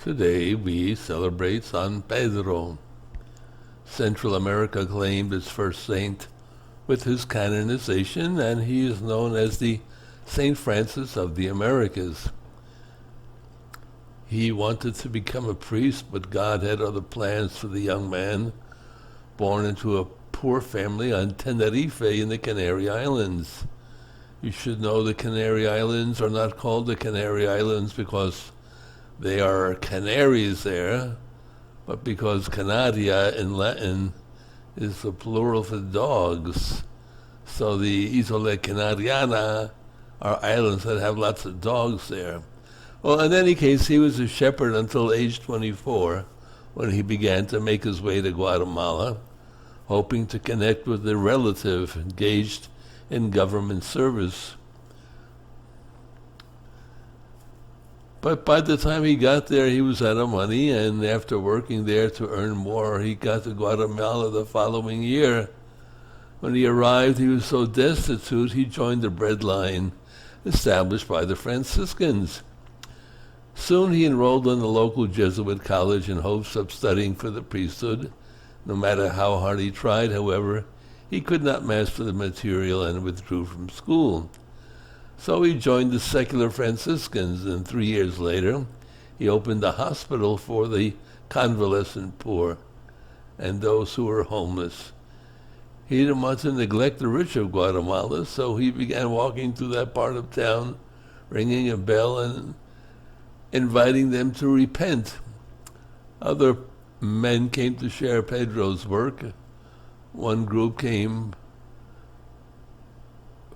Today we celebrate San Pedro. Central America claimed its first saint with his canonization, and he is known as the Saint Francis of the Americas. He wanted to become a priest, but God had other plans for the young man, born into a poor family on Tenerife in the Canary Islands. You should know the Canary Islands are not called the Canary Islands because they are canaries there, but because Canaria in Latin is the plural for dogs. So the Isole Canariana are islands that have lots of dogs there. Well, in any case, he was a shepherd until age 24 when he began to make his way to Guatemala, hoping to connect with a relative engaged in government service. But by the time he got there, he was out of money, and after working there to earn more, he got to Guatemala the following year. When he arrived, he was so destitute, he joined the bread line established by the Franciscans. Soon he enrolled in the local Jesuit college in hopes of studying for the priesthood. No matter how hard he tried, however, he could not master the material and withdrew from school. So he joined the secular Franciscans, and 3 years later, he opened a hospital for the convalescent poor and those who were homeless. He didn't want to neglect the rich of Guatemala, so he began walking through that part of town, ringing a bell and inviting them to repent. Other men came to share Pedro's work. One group came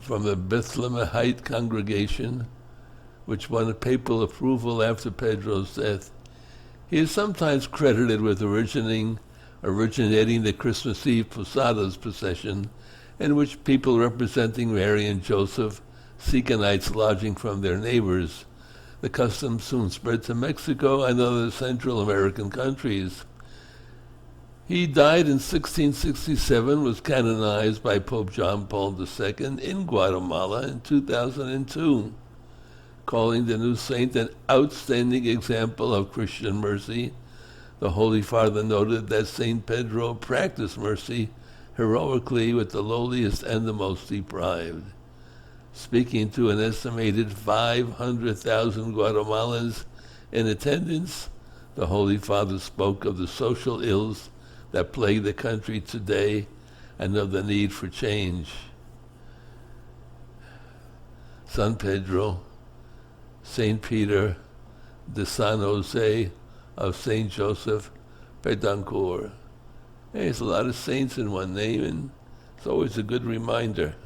from the Bethlehemite congregation, which won papal approval after Pedro's death. He is sometimes credited with originating the Christmas Eve Posadas procession, in which people representing Mary and Joseph seek a night's lodging from their neighbors. The custom soon spread to Mexico and other Central American countries. He died in 1667, was canonized by Pope John Paul II in Guatemala in 2002, calling the new saint an outstanding example of Christian mercy. The Holy Father noted that Saint Pedro practiced mercy heroically with the lowliest and the most deprived. Speaking to an estimated 500,000 Guatemalans in attendance, the Holy Father spoke of the social ills that plague the country today and of the need for change. San Pedro, Saint Peter, de San Jose of Saint Joseph, Pedancourt. There's a lot of saints in one name, and it's always a good reminder.